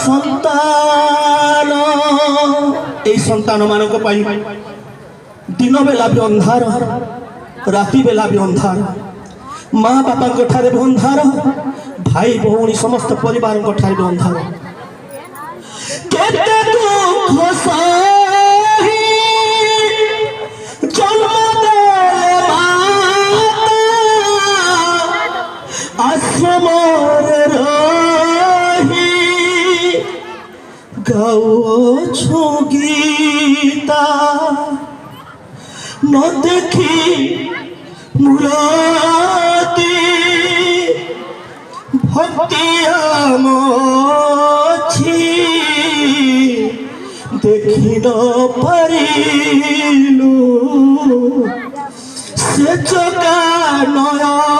সন্তান এই সন্তান মানক পাই दिन बेला भी अंधार राति बेला भी अंधार माँ बापा ठारे भी अंधार भाई भौणी समस्त परिवार ठारे भी अंधार आश्रम गाओ गीता न देखी मुराती भक्ति आमछि देखी न परिलु से चका नया